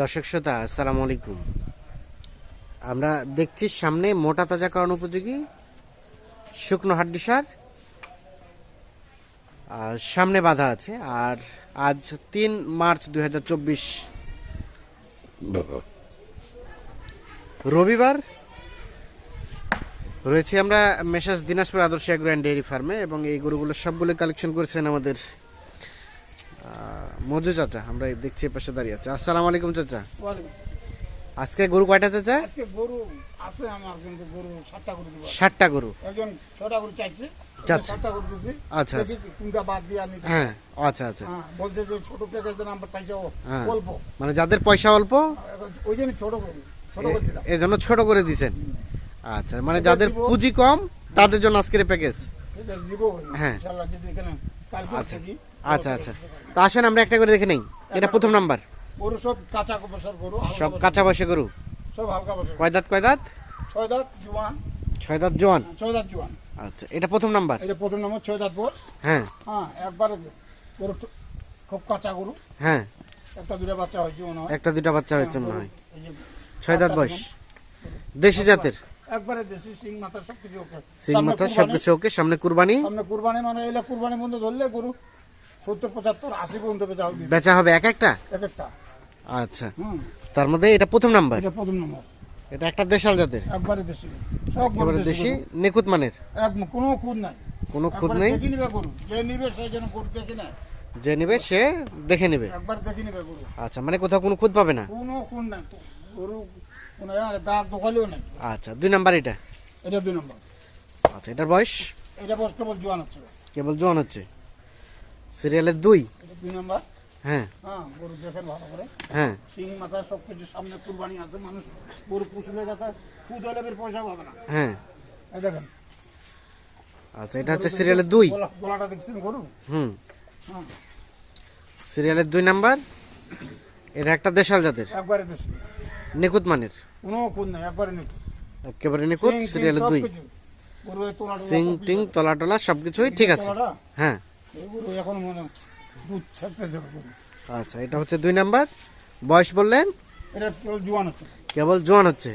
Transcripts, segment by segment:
দর্শক শ্রোতা আসসালামু আলাইকুম। আমরা দেখছি সামনে মোটা তাজাকরণ উপযোগী শুকনো হাড্ডি সার সামনে বাঁধা আছে। আর আজ 3 মার্চ 2024 রবিবার। রয়েছি আমরা মেসার্স দিনাজপুর আদর্শ এগ্রো অ্যান্ড ডেয়ারি ফার্মে এবং এই গরুগুলো সবগুলো কালেকশন করেছেন আমাদের মজু চাচা। আমরা দেখছি পাশে দাঁড়িয়ে আছে। আসসালামু আলাইকুম চাচা। আজকে গরু কয়টা চাচা? আজকে গরু আছে আমার, কিন্তু গরু 7টা গরু দিব। 7টা গরু। একজন 6টা গরু চাইছে, চাচ্ছে। 7টা গরু দিছি। আচ্ছা দেখি কোনটা বাদ দিয়ে নিতে। হ্যাঁ, আচ্ছা আচ্ছা। হ্যাঁ, বলছে যে ছোট প্যাকেজের নাম্বার চাইছে হ্যাঁ। অল্প, মানে যাদের পয়সা অল্প ওই জন্য ছোট গরু ছোট করে দিলাম। এই জন্য ছোট করে দিছেন। আচ্ছা, মানে যাদের পুঁজি কম তাদের জন্য আজকের প্যাকেজ। এটা দিব। হ্যাঁ। ইনশাআল্লাহ যদি এখানে কালকে আচ্ছা থাকি। আচ্ছা আচ্ছা। তো আসেন আমরা একটা করে দেখে নেই। এটা প্রথম নাম্বার। গরু সব কাঁচা বছর গরু, সব কাঁচা বয়সে গরু। সব হালকা বছর। কয় দাঁত কয় দাঁত? 6 দাঁত জোয়ান। 6 দাঁত জোয়ান। 6 দাঁত জোয়ান। আচ্ছা, এটা প্রথম নাম্বার। এটা প্রথম নম্বর 6 দাঁত বয়স। হ্যাঁ হ্যাঁ, একবারে গরু খুব কাঁচা গরু। হ্যাঁ, একটা দুটো বাচ্চা হয়েছে মনে হয়। একটা দুটা বাচ্চা হয়েছে মনে হয়। এই যে 6 দাঁত বয়স, দেশি জাতের। একবারে দেশি সিং মাথা সবকিছু ওকে। সিং মাথা সবকিছু ওকে। সামনে কুরবানি। সামনে কুরবানি, মানে এলা কুরবানি বন্ধ ধরলে গরু 70, 75, 80 পর্যন্ত বেচা হবে। বেচা হবে এক একটা। এক একটা। আচ্ছা, হুম, তার মধ্যে এটা প্রথম নাম্বার। এটা প্রথম নম্বর। এটা একটা দেশাল জাতের, একবারে দেশি সব গরু একেবারে দেশি, নিখুঁত মানের, একদম কোনো খুদ নাই। কোনো খুঁত একবারে নেই। দেখে নিবে গরু, যে নিবে সেই যেন গরু দেখে নেয়। যে নেবে সে দেখে নেবে। একবার দেখে নিবে গরু, আচ্ছা, মানে কোথাও কোনো খুঁত পাবে না। কোনো খুদ নাই গরু, কোনো দাগ দোকালেও নাই। আচ্ছা, 2 নাম্বার এটা। এটা 2 নম্বর। আচ্ছা, এটার বয়স এটা বয়স কেবল জোয়ান হচ্ছে। কেবল জোয়ান হচ্ছে। সিরিয়ালের 2। এটা 2 নম্বর। হ্যাঁ হ্যাঁ, গরু দেখেন ভালো করে। হ্যাঁ, সিং মাথা সবকিছু, সামনে কুরবানি আছে, মানুষ গরু পুষলে যাতে সুদ হলে বের পয়সা পাবে না। হ্যাঁ। এই দেখেন। আচ্ছা, এটা হচ্ছে সিরিয়ালের 2। গলাটা দেখছেন গরু? হুম, হ্যাঁ, সিরিয়ালের 2 নাম্বার। এটা একটা দেশাল জাতের, একবারে দেশি, নিখুঁত মানের, কোনো খুদ নাই, একবারে নিখুঁত। একেবারে নিখুঁত। সিরিয়ালের 2। গরু এই তোলাটা সিং টিং তলা টলা সবকিছুই ঠিক আছে। হ্যাঁ। এই গরু এখন মনে দুধ ছাড়তে যাবে গরু। আচ্ছা, এটা হচ্ছে 2 নাম্বার। বয়স বললেন এটা কেবল জোয়ান হচ্ছে। কেবল জোয়ান হচ্ছে।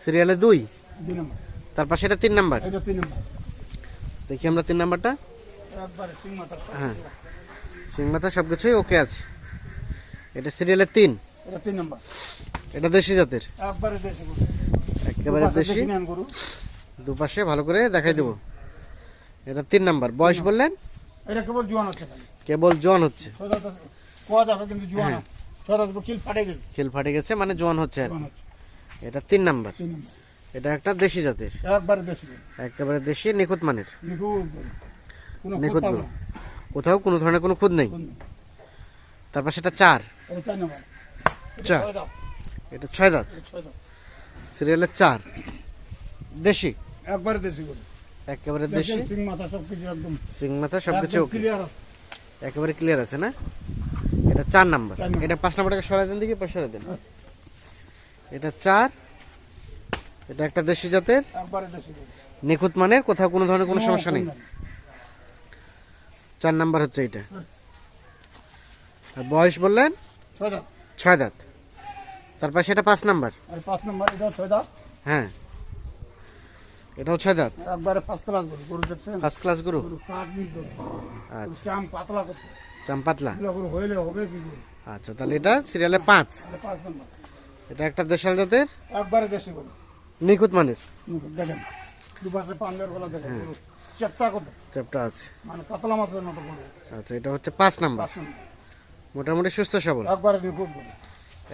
সিরিয়ালে 2। 2 নম্বর। তার পাশে এটা 3 নাম্বার। এটা 3 নম্বর। দেখি আমরা 3 নাম্বারটা। একবারে সিং মাথা সব। হ্যাঁ, সিং মাথা সবকিছুই ওকে আছে। এটা সিরিয়ালের 3। এটা 3 নম্বর। এটা দেশি জাতের, একবারে দেশি গরু, একেবারে দেশি। দেখে নেন গরু। দুপাশে ভালো করে দেখাই দেবো। এটা 3 নাম্বার। বয়স বললেন এটা কেবল জোয়ান হচ্ছে খালি। কেবল জোয়ান হচ্ছে। ছয়টা কোয়া যাবে কিন্তু জোয়ান। হ্যাঁ। 6টা কিল ফাটে গেছে। খেল ফাটে গেছে, মানে জোয়ান হচ্ছে আর জোয়ান কি। হচ্ছে। এটা 3 নাম্বার। 3 নম্বর। এটা একটা দেশি জাতের, একবারে দেশি গরু, একেবারে দেশি, নিখুঁত মানের, নিখুঁত গরু, কোনো খুদ নিখুঁত পাবে গরু। না। কোথাও কোনো ধরনের কোনো খুঁত নেই। খুদ নেই। তারপর সেটা 4। এটা 4 নম্বর। চার। এটা 6 দাঁত। সিরিয়ালের 4, দেশি, একবারে দেশি গরু, একেবারে দেশি, দেখেন সিং মাথা সবকিছু একদম সিং মাথা সবকিছু ওকে, ক্লিয়ার আছে। একেবারে ক্লিয়ার আছে না? এটা 4 নাম্বার। 4 নাম্বার। এটা 5 নাম্বারটাকে সরাই দেন, দিকে পাশে সরাই দেন। এটা 4। এটা একটা দেশি জাতের, একবারে দেশি গরু, নিখুঁত মানের, কোথাও কোনো ধরনের কোনো সমস্যা নেই। খুদ নাই। 4 নাম্বার হচ্ছে এটা। আর বয়স বললেন 6 দাঁত। 6 দাঁত। তারপর সেটা 5 নাম্বার। আর 5 নম্বর এটা 6 দাঁত। হ্যাঁ, এটাও 6 দাঁত। একবারে ফার্স্ট ক্লাস গরু, গরু দেখছেন? ফার্স্ট ক্লাস গরু। গরু কাট নি গরু, আচ্ছা, চাম পাতলা করতে। চাম্পাতলা। এগুলো গরু হইলে হবে কি গরু? আচ্ছা, তাহলে এটা সিরিয়ালে 5। এটা 5 নম্বর। এটা একটা দেশাল জাতের, একবারে দেশি গরু, নিখুঁত মানের, দেখেন দুপাশে পাঞ্জার গলা দেখেন গরু চেপটা কত, চ্যাপটা আছে। মানে কাতলা মাছের মতো গরু। আচ্ছা, এটা হচ্ছে 5 নাম্বার। 5 নম্বর। মোটামুটি সুস্থ সবল, একবারে নিখুঁত গরু,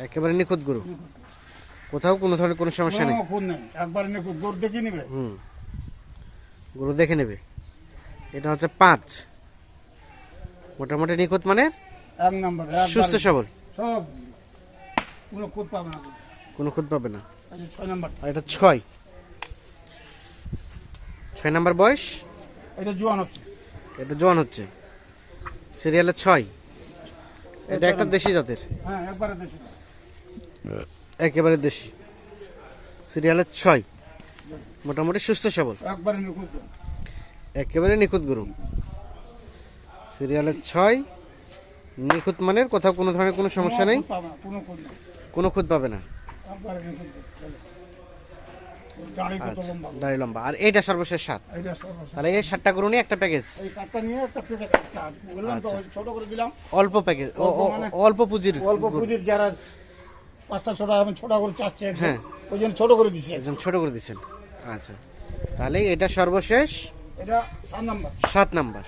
একেবারে নিখুঁত গরু, কোথাও কোনো ধরনের কোনো সমস্যা নেই। কোনো খুদ নেই, একবারে নিখুঁত গরু দেখে নিবে। হুম, গরু দেখে নেবে। এটা হচ্ছে 5, মোটামুটি নিখুঁত মানে 1 নম্বর, সুস্থ সবল, সব কোনো খুদ পাবে না। কোনো খুঁত পাবে না। এই যে 6 নম্বর, আর এটা 6। 6 নাম্বার বয়স। এটা জোয়ান হচ্ছে। এটা জোয়ান হচ্ছে। সিরিয়ালে 6। এটা একটা দেশি জাতের, হ্যাঁ, একবারে দেশি, একেবারে দেশি। সিরিয়ালে 6, মোটামুটি সুস্থ সবল, একবারে নিখুঁত গরু। একেবারে নিখুঁত গরু। সিরিয়ালের 6, নিখুঁত মানের, কোথাও কোনো ধরনের কোনো সমস্যা নেই, কোনো খুঁত নেই, কোনো খুঁত পাবে না। একবারে নিখুঁত। দাড়ি কত লম্বা, দাড়ি লম্বা। আর এইটা সর্বশেষ 7। এইটা সর্বশেষ। তাহলে এই 7টা গরু নিয়ে একটা প্যাকেজ, এই কাঠটা নিয়ে একটা প্যাকেট বললাম তো, ওই ছোট করে দিলাম। অল্প প্যাকেজ, অল্প পুঁজির, অল্প পুঁজির যারা 5টা 6টা এখন ছোট করে চাচ্ছে, হ্যাঁ। ওই জন্য ছোট করে দিছে। একদম ছোট করে দিচ্ছেন। আচ্ছা, তাহলে এটা সর্বশেষ এটা 7 নাম্বার। 7 নাম্বার।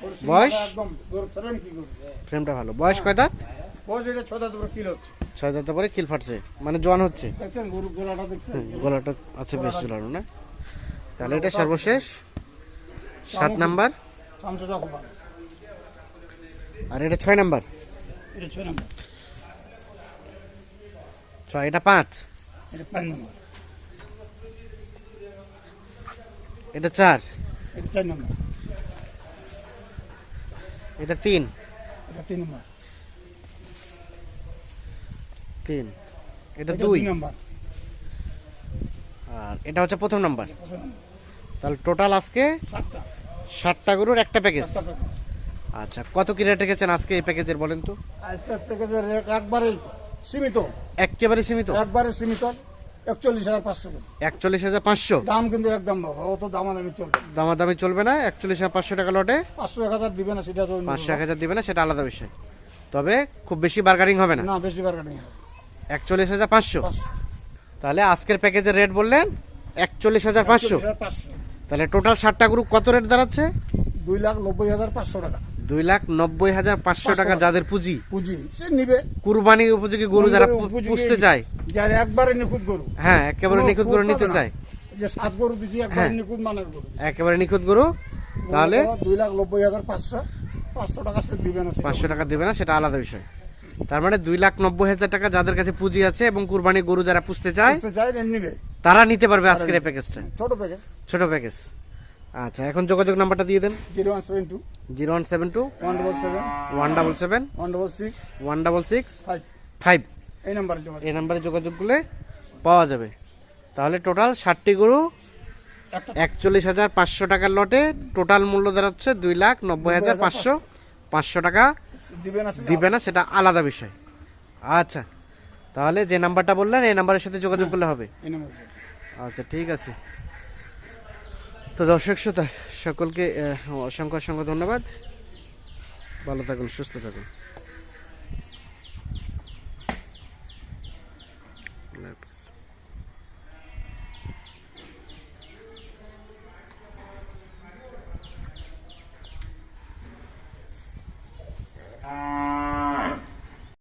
ওর বয়স? সিংহটা একদম গরু ফ্রেম কি গরু। ফ্রেমটা ভালো। বয়স কয় দাঁত? বয়স এটা 6 দাঁত করে কিলো হচ্ছে। 6 দাঁত পরে কিল ফাটছে, মানে জোয়ান হচ্ছে। দেখছেন গরু গোলাটা দেখছেন? গলাটা আছে বেশ ঝুলানো না? তাহলে এটা সর্বশেষ 7 নাম্বার। সামসুদা খুব ভালো। আর এটা 6 নাম্বার। এটা 6 নাম্বার। 6, এটা 5, এটা 5 নাম্বার। এটা 4, এটা 4 নাম্বার। এটা 3, এটা 3 নাম্বার। 3, এটা এটা 2, 2 নাম্বার। আর এটা হচ্ছে প্রথম নাম্বার। প্রথম নাম্বার। তাহলে টোটাল আজকে 7টা 7টা গরুর একটা প্যাকেজ। 7টা প্যাকেজ। আচ্ছা, কত কি রেট রেখেছেন আজকে এই প্যাকেজের বলেন তো? আজকের প্যাকেজের রেট একবারে সীমিত, একেবারে সীমিত, একবারে সীমিত 41,500 করে। 41,500। দাম কিন্তু একদম বাবা, অত দামাদামি চলবে না। দামাদামি চলবে না। 41,500 টাকা লটে 500-1000 দিবে না, সেটা তো 500-1000 দিবে না, সেটা আলাদা বিষয়। তবে খুব বেশি বার্গারিং হবে না। না, বেশি বারকার নেই। 41,500। তাহলে আজকের প্যাকেজের রেট বললেন 41,500। 41,500। তাহলে টোটাল 7টা গ্রুপ কত রেট দাঁড়াচ্ছে? 2,90,500 টাকা 2,90,500 টাকা যাদের পুঁজি, পুঁজি, সে নিবে। কুরবানি উপযোগী গরু যারা উপযোগী, পুষতে চায়, যার একবারে নিখুঁত গরু, হ্যাঁ একেবারে কোনো নিখুঁত গরু খুঁত নিতে পাবে না। চায়, যে 7 গরু দিছি একবারে হ্যাঁ। নিখুঁত মানের গরু, একেবারে নিখুঁত গরু, তাহলে 2,90,500। 500 টাকা সে দিবে না, সেটা 500 টাকা দেবে না, সেটা আলাদা বিষয়। তার মানে 2,90,000 টাকা যাদের কাছে পুঁজি আছে এবং কুরবানি গরু যারা পুষতে চায় বুঝতে চাই নিবে। তারা নিতে পারবে আজকের এই প্যাকেজটা, ছোট প্যাকেজ। ছোট প্যাকেজ। আচ্ছা, এখন যোগাযোগ নাম্বারটা দিয়ে দেন। 0172 0172 177 177 166 166 5 5। এই নাম্বারে যোগাযোগ। এই নাম্বারে যোগাযোগ করলে পাওয়া যাবে। তাহলে টোটাল 60টি গরু একটা 41,500 টাকার লটে টোটাল মূল্য দাঁড়াচ্ছে 2,90,500। 500 টাকা দিবে না, সেটা দিবে না, সেটা আলাদা বিষয়। আচ্ছা, তাহলে যে নাম্বারটা বললেন এই নাম্বারের সাথে যোগাযোগ করলে হবে। এই নাম্বারে। আচ্ছা, ঠিক আছে। তো দর্শক শ্রোতা সকলকে অসংখ্য অসংখ্য ধন্যবাদ। ভালো থাকুন, সুস্থ থাকুন।